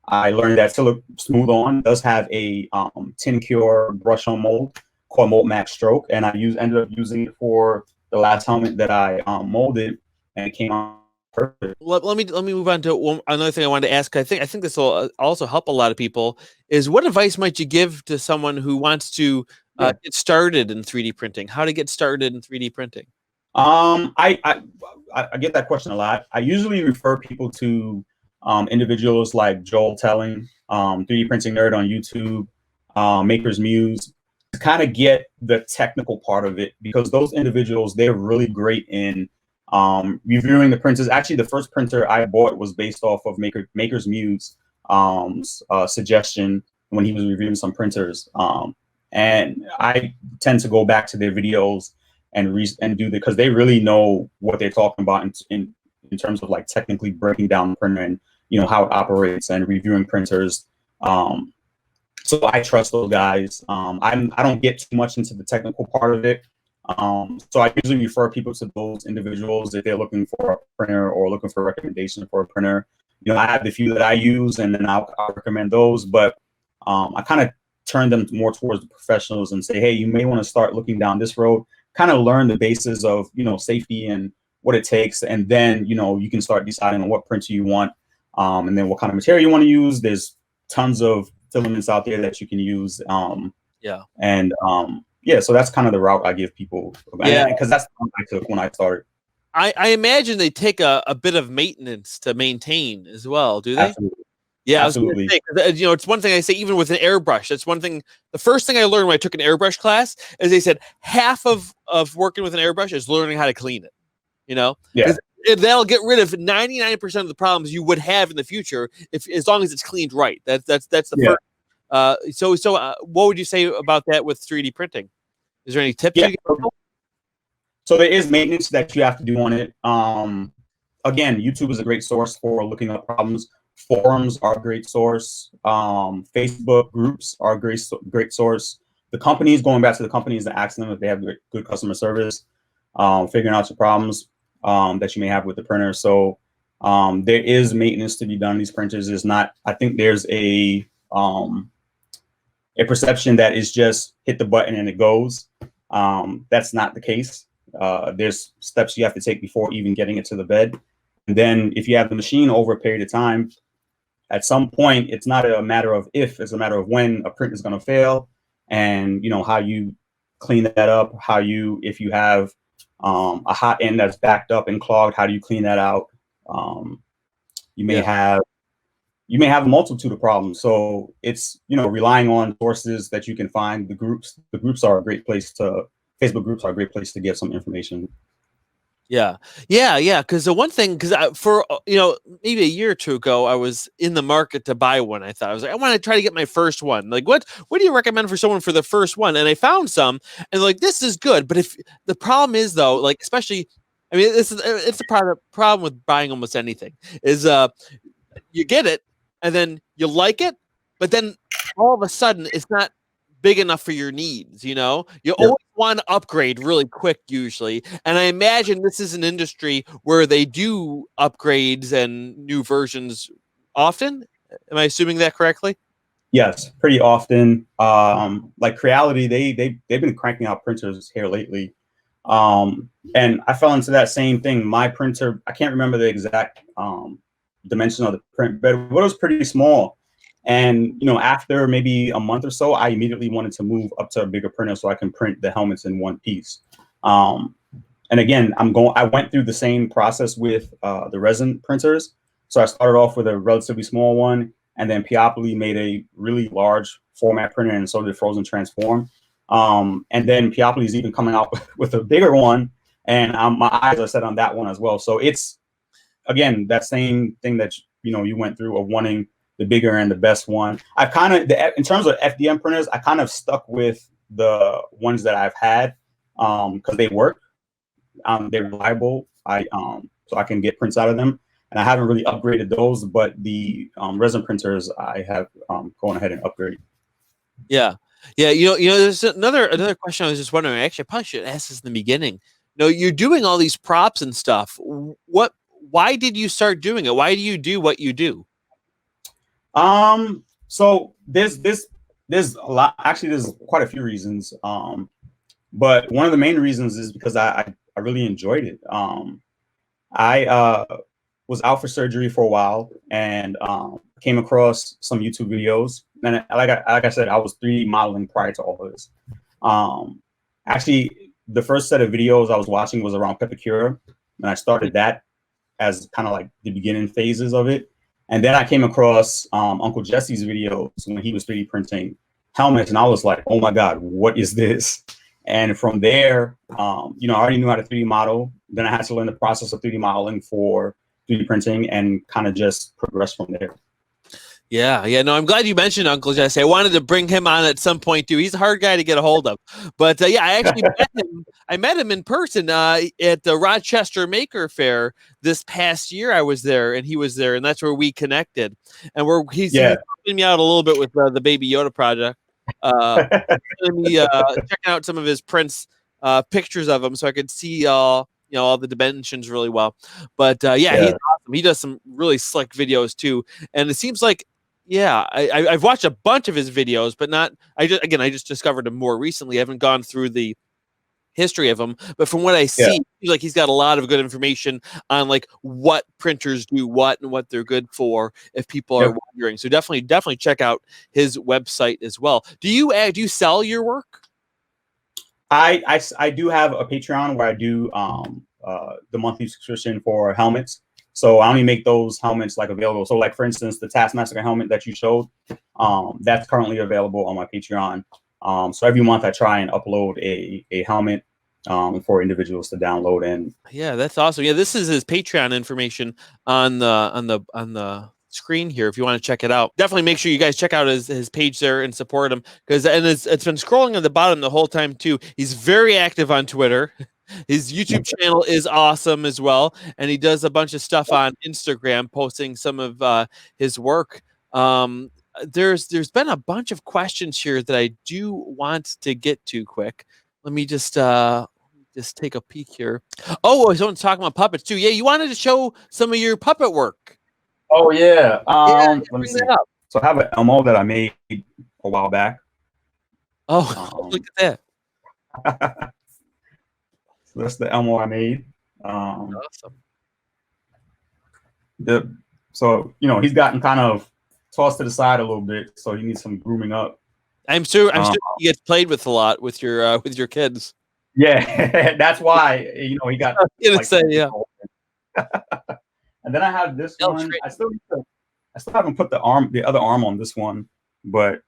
I learned that Smooth On does have a tin cure brush on mold called Mold Max Stroke, and I ended up using it for the last helmet that I molded, and it came out perfect. Let me move on to another thing I wanted to ask. I think this will also help a lot of people. Is what advice might you give to someone who wants to get started in 3D printing? How to get started in 3D printing? I get that question a lot. I usually refer people to individuals like Joel Telling, 3D Printing Nerd on YouTube, Maker's Muse, to kind of get the technical part of it, because those individuals, they're really great in reviewing the printers. Actually, the first printer I bought was based off of Maker's Muse suggestion when he was reviewing some printers. And I tend to go back to their videos and do because they really know what they're talking about in terms of like technically breaking down the printer and how it operates, and reviewing printers So I trust those guys. I don't get too much into the technical part of it. So I usually refer people to those individuals if they're looking for a printer or looking for a recommendation for a printer. You know, I have the few that I use, and then I'll recommend those. But I kind of turn them more towards the professionals and say, hey, you may want to start looking down this road. Kind of learn the basis of, you know, safety and what it takes, and then, you know, you can start deciding on what printer you want, and then what kind of material you want to use. There's tons of filaments out there that you can use. Yeah, so that's kind of the route I give people. Yeah, because that's the one I took when I started. I imagine they take a bit of maintenance to maintain as well, do they? Absolutely. Yeah, Absolutely. I was gonna say, you know, it's one thing I say, even with an airbrush. That's one thing. The first thing I learned when I took an airbrush class is they said half of working with an airbrush is learning how to clean it. You know, yeah, that'll get rid of 99% of the problems you would have in the future if, as long as it's cleaned right. That's the first. So what would you say about that with 3D printing? Is there any tips? Yeah. So there is maintenance that you have to do on it. Again, YouTube is a great source for looking up problems. Forums are a great source. Facebook groups are a great source. The companies, going back to the companies and asking them if they have good customer service, figuring out your problems that you may have with the printer. So there is maintenance to be done on these printers. Is not. I think there's a perception that is just hit the button and it goes. That's not the case. There's steps you have to take before even getting it to the bed. And then if you have the machine over a period of time, at some point, it's not a matter of if, it's a matter of when a print is going to fail, and, you know, how you clean that up, if you have a hot end that's backed up and clogged, how do you clean that out? You may have a multitude of problems. So it's, you know, relying on sources that you can find. The groups are a great place to, Facebook groups are a great place to get some information. Yeah. Because the one thing, for, you know, maybe a year or two ago, I was in the market to buy one. I thought, I was like, I want to try to get my first one. Like, what do you recommend for someone for the first one? And I found some, and like, this is good. But if the problem is though, like, especially, I mean, it's a problem with buying almost anything is, you get it and then you like it, but then all of a sudden it's not big enough for your needs. You know, you always want to upgrade really quick usually, and I imagine this is an industry where they do upgrades and new versions often. Am I assuming that correctly? Yes, pretty often. Like Creality, they've been cranking out printers here lately, and I fell into that same thing. My printer, I can't remember the exact dimension of the print bed, but it was pretty small. And, you know, after maybe a month or so, I immediately wanted to move up to a bigger printer so I can print the helmets in one piece. And again, I went through the same process with the resin printers. So I started off with a relatively small one, and then Peopoly made a really large format printer, and so did Frozen Transform. And then Peopoly is even coming out with a bigger one, and my eyes are set on that one as well. So it's, again, that same thing that, you know, you went through of wanting the bigger and the best one. I kind of, in terms of FDM printers, I kind of stuck with the ones that I've had because they work. They're reliable. So I can get prints out of them, and I haven't really upgraded those. But the resin printers, I have gone ahead and upgrade. Yeah. You know, there's another question I was just wondering. Actually, I probably should ask this in the beginning. You know, you're doing all these props and stuff. Why did you start doing it? Why do you do what you do? So there's a lot. Actually, there's quite a few reasons. But one of the main reasons is because I really enjoyed it. I was out for surgery for a while, and came across some YouTube videos. And like I said, I was 3D modeling prior to all of this. Actually, the first set of videos I was watching was around Pepicura, and I started that as kind of like the beginning phases of it. And then I came across Uncle Jesse's videos when he was 3D printing helmets, and I was like, oh my God, what is this? And from there, you know, I already knew how to 3D model. Then I had to learn the process of 3D modeling for 3D printing and kind of just progress from there. Yeah. No, I'm glad you mentioned Uncle Jesse. I wanted to bring him on at some point too. He's a hard guy to get a hold of, but yeah, I actually met him. I met him in person at the Rochester Maker Fair this past year. I was there, and he was there, and that's where we connected. And he's helping me out a little bit with the Baby Yoda project. Me checking out some of his prints, pictures of him, so I could see all the dimensions really well. But yeah, he's awesome. He does some really slick videos too, and it seems like I've watched a bunch of his videos, but not. I just discovered him more recently. I haven't gone through the history of him, but from what I see, it seems like he's got a lot of good information on like what printers do what and what they're good for if people are wondering. So definitely check out his website as well. Do you sell your work? I do have a Patreon where I do the monthly subscription for helmets. So I only make those helmets like available. So like for instance, the Taskmaster helmet that you showed, that's currently available on my Patreon. So every month I try and upload a helmet for individuals to download. And yeah, that's awesome. Yeah, this is his Patreon information on the screen here if you want to check it out. Definitely make sure you guys check out his page there and support him, because it's been scrolling at the bottom the whole time too. He's very active on Twitter. His YouTube channel is awesome as well, and he does a bunch of stuff on Instagram, posting some of his work. There's been a bunch of questions here that I do want to get to quick. Let me just take a peek here. Oh, I want to talk about puppets too. Yeah, you wanted to show some of your puppet work. Oh yeah. Let me see. So I have an Elmo that I made a while back. Oh, look at that. So that's the Elmo I made. Awesome. So he's gotten kind of tossed to the side a little bit, so he needs some grooming up. I'm sure he gets played with a lot with your kids. Yeah, that's why he got. And then I have this one. I still haven't put the other arm on this one, but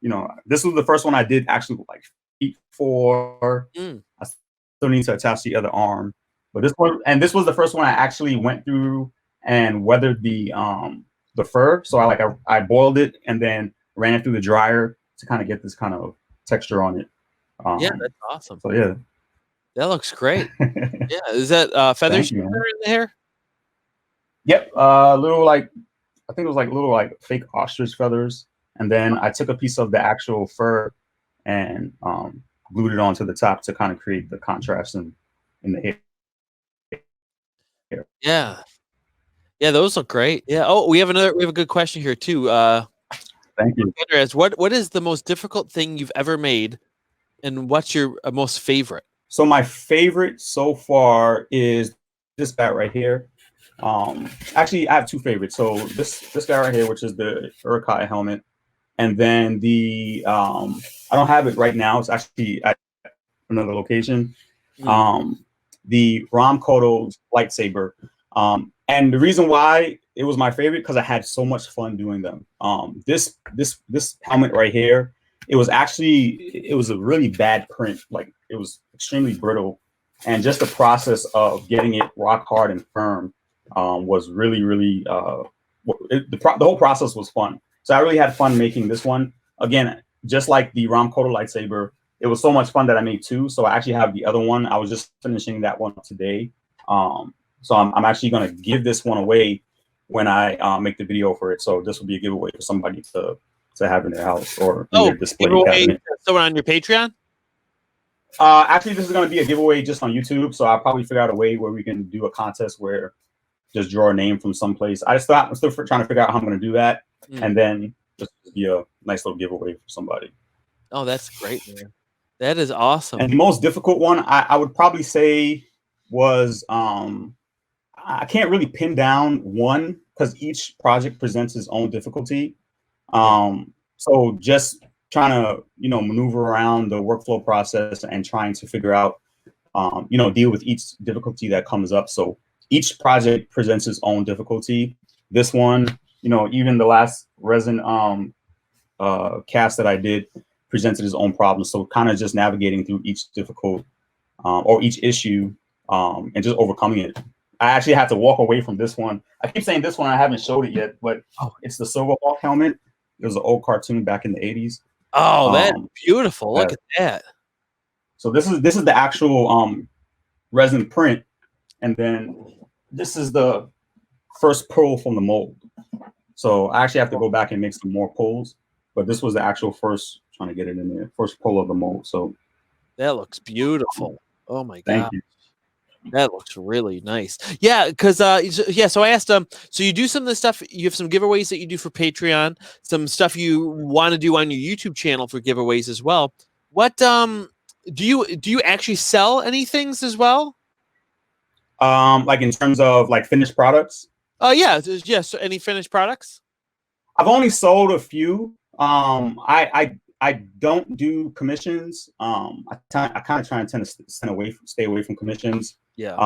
this was the first one I did actually like feet for. I still need to attach the other arm, but this was the first one I actually went through and weathered the fur. So I boiled it and then ran it through the dryer to kind of get this kind of texture on it. Yeah, that's awesome. So yeah, that looks great. Yeah, is that feathers in the hair? Yep, little I think it was like little fake ostrich feathers, and then I took a piece of the actual fur and glued it onto the top to kind of create the contrast in the hair. Yeah, those look great. Yeah. Oh, we have a good question here too. Thank you. What is the most difficult thing you've ever made, and what's your most favorite? So my favorite so far is this guy right here. Actually, I have two favorites. So this guy right here, which is the Urkai helmet, and then the I don't have it right now. It's actually at another location. The Ram Kodo's lightsaber. And the reason why it was my favorite because I had so much fun doing them. This helmet right here, it was a really bad print. Like it was extremely brittle, and just the process of getting it rock hard and firm was really the whole process was fun. So I really had fun making this one. Again, just like the Ram Kodo lightsaber, it was so much fun that I made two. So I actually have the other one. I was just finishing that one today. So I'm actually going to give this one away when I make the video for it. So this will be a giveaway for somebody to have in their house or in their display cabinet. Someone on your Patreon? Actually, this is going to be a giveaway just on YouTube. So I'll probably figure out a way where we can do a contest where just draw a name from someplace. I'm still trying to figure out how I'm going to do that. And then just be a nice little giveaway for somebody. Oh, that's great, man. That is awesome. And the most difficult one I would probably say was I can't really pin down one because each project presents its own difficulty. So just trying to maneuver around the workflow process and trying to figure out deal with each difficulty that comes up. So each project presents its own difficulty. This one, even the last resin cast that I did presented its own problems. So kind of just navigating through each difficult or each issue and just overcoming it. I actually had to walk away from this one. I keep saying this one, I haven't showed it yet, but it's the Silverhawk helmet. It was an old cartoon back in the 80s. Oh, that's beautiful. Look at that. So this is the actual resin print. And then this is the first pull from the mold. So I actually have to go back and make some more pulls. but this was the actual first, trying to get it in there, first pull of the mold. So That looks beautiful. Oh my thank god. you. That looks really nice. Yeah, because so I asked so you do some of the stuff, you have some giveaways that you do for Patreon, some stuff you want to do on your YouTube channel for giveaways as well. What do you actually sell any things as well? Like in terms of like finished products, Yeah, yes, any finished products? I've only sold a few. I don't do commissions. I kind of try and tend to stay away from commissions. Yeah.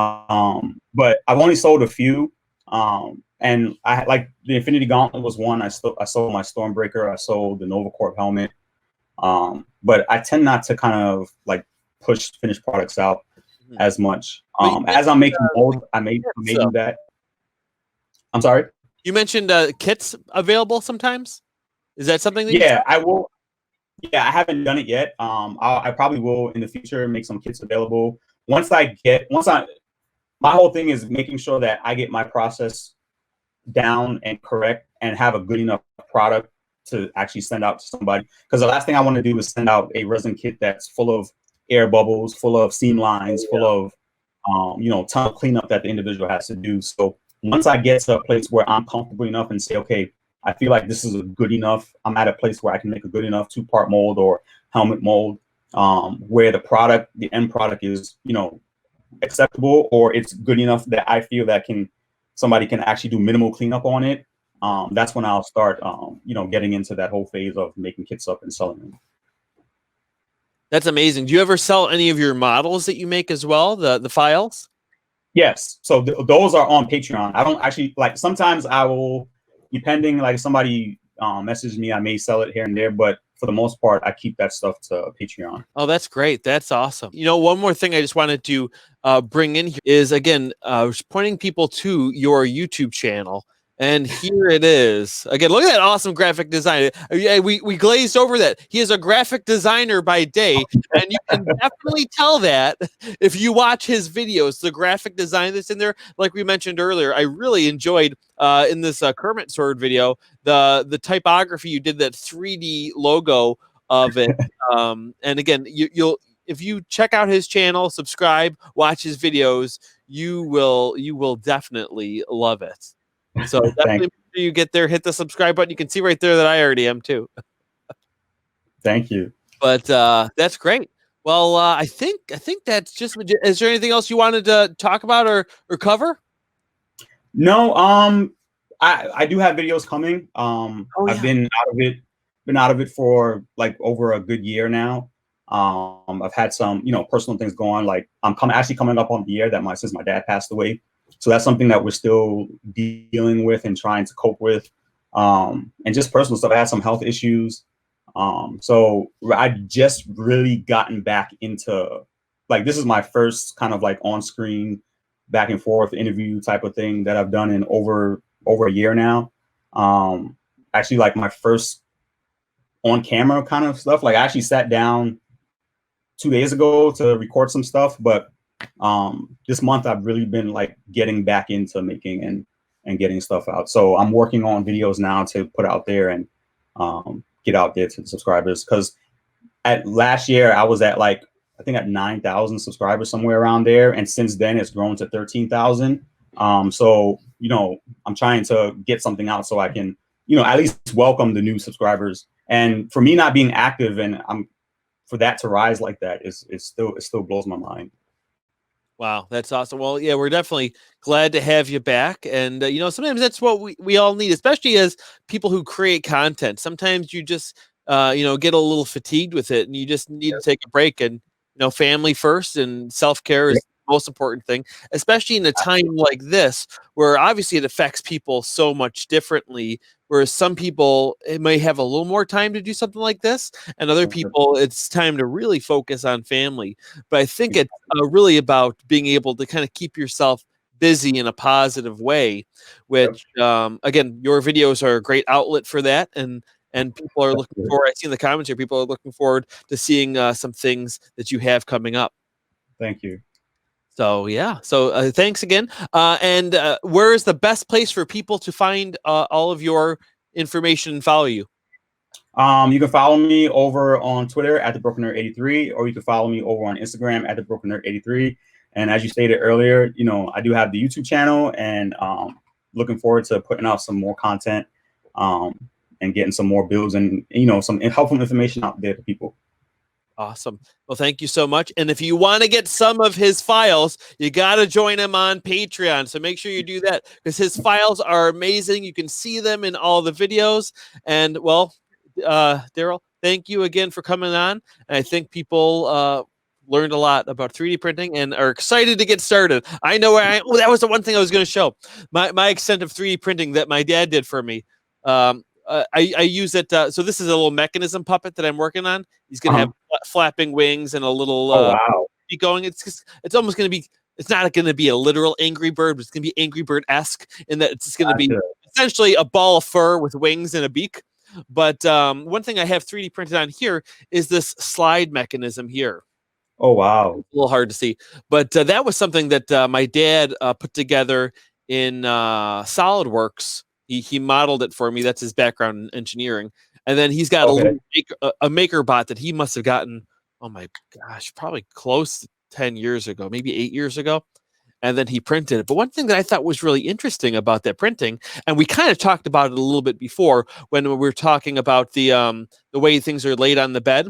But I've only sold a few. And I like the Infinity Gauntlet was one. I sold my Stormbreaker. I sold the Nova Corp helmet. But I tend not to kind of like push finished products out as much. As I'm making mold, I may do that. I'm sorry. You mentioned kits available sometimes. Is that something that Yeah, I will. Yeah, I haven't done it yet. I probably will in the future make some kits available. My whole thing is making sure that I get my process down and correct and have a good enough product to actually send out to somebody. Because the last thing I want to do is send out a resin kit that's full of air bubbles, full of seam lines, full of ton of cleanup that the individual has to do. So once I get to a place where I'm comfortable enough and say, okay, I feel like this is a good enough, I'm at a place where I can make a good enough 2-part mold or helmet mold, where the end product is, acceptable, or it's good enough that I feel that somebody can actually do minimal cleanup on it. That's when I'll start, getting into that whole phase of making kits up and selling them. That's amazing. Do you ever sell any of your models that you make as well, the files? Yes. So those are on Patreon. I don't actually like, sometimes I will, depending, like if somebody messages me, I may sell it here and there, but for the most part, I keep that stuff to Patreon. Oh, that's great. That's awesome. One more thing I just wanted to bring in here is, again, pointing people to your YouTube channel. And here it is. Again, look at that awesome graphic design. We glazed over that. He is a graphic designer by day, and you can definitely tell that if you watch his videos. The graphic design that's in there, like we mentioned earlier, I really enjoyed in this Kermit Sword video, the typography you did, that 3D logo of it. And again, you'll if you check out his channel, subscribe, watch his videos, you will definitely love it. So definitely make sure you get there, hit the subscribe button. You can see right there that I already am too. Thank you. But that's great. Well, I think that's just. Is there anything else you wanted to talk about or cover? No. I do have videos coming. I've been out of it for like over a good year now. I've had some, personal things going. Like I'm actually coming up on the year that since my dad passed away. So that's something that we're still dealing with and trying to cope with. And just personal stuff. I had some health issues. So I just really gotten back into, like, this is my first kind of like on screen back and forth interview type of thing that I've done in over a year now. Actually, like my first on camera kind of stuff. Like I actually sat down 2 days ago to record some stuff, but this month I've really been like getting back into making and getting stuff out. So I'm working on videos now to put out there and get out there to the subscribers. Because at last year I was at like, I think at 9,000 subscribers, somewhere around there, and since then it's grown to 13,000. So I'm trying to get something out so I can at least welcome the new subscribers. And for me not being active and for that to rise like that it still blows my mind. Wow, that's awesome. Well, yeah, we're definitely glad to have you back. And, sometimes that's what we all need, especially as people who create content. Sometimes you just, get a little fatigued with it and you just need to take a break. And, family first and self-care is the most important thing, especially in a time like this, where obviously it affects people so much differently. Whereas some people, it may have a little more time to do something like this, and other people, it's time to really focus on family. But I think it's really about being able to kind of keep yourself busy in a positive way, which, again, your videos are a great outlet for that. And people are looking forward. I see in the comments here, people are looking forward to seeing some things that you have coming up. Thank you. So, yeah. So thanks again. And where is the best place for people to find all of your information and follow you? You can follow me over on Twitter at the Broken Nerd 83, or you can follow me over on Instagram at the Broken Nerd 83. And as you stated earlier, you know, I do have the YouTube channel, and looking forward to putting out some more content, and getting some more builds and, you know, some helpful information out there to people. Awesome. Well, thank you so much. And if you want to get some of his files, you got to join him on Patreon. So make sure you do that, because his files are amazing. You can see them in all the videos. And well, Darrell, thank you again for coming on. And I think people learned a lot about 3D printing and are excited to get started. I know that was the one thing I was going to show. My extent of 3D printing that my dad did for me. I use it. So this is a little mechanism puppet that I'm working on. He's going to have flapping wings and a little Oh, wow. be going. It's almost going to be. It's not going to be a literal Angry Bird, but it's going to be Angry Bird-esque in that it's going to be essentially a ball of fur with wings and a beak. But one thing I have 3D printed on here is this slide mechanism here. Oh, wow. It's a little hard to see, but that was something that my dad put together in SolidWorks. He modeled it for me. That's his background in engineering. And then he's got a maker bot that he must have gotten, oh my gosh, probably close to 10 years ago, maybe 8 years ago. And then he printed it. But one thing that I thought was really interesting about that printing, and we kind of talked about it a little bit before when we were talking about the way things are laid on the bed.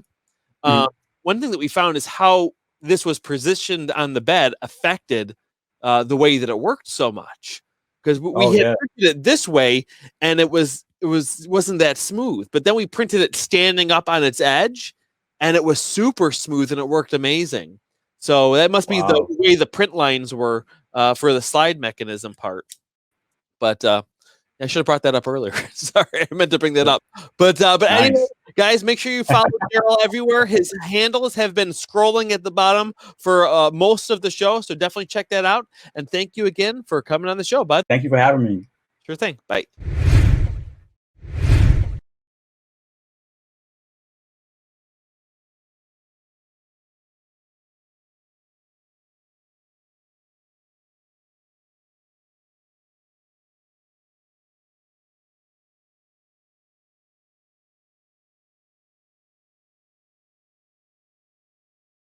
One thing that we found is how this was positioned on the bed affected the way that it worked so much. Because we had printed it this way, and it wasn't that smooth. But then we printed it standing up on its edge, and it was super smooth, and it worked amazing. So that must be the way the print lines were for the slide mechanism part. But I should have brought that up earlier. Sorry, I meant to bring that up. But anyway, guys, make sure you follow Darrell everywhere. His handles have been scrolling at the bottom for most of the show, so definitely check that out. And thank you again for coming on the show, bud. Thank you for having me. Sure thing. Bye.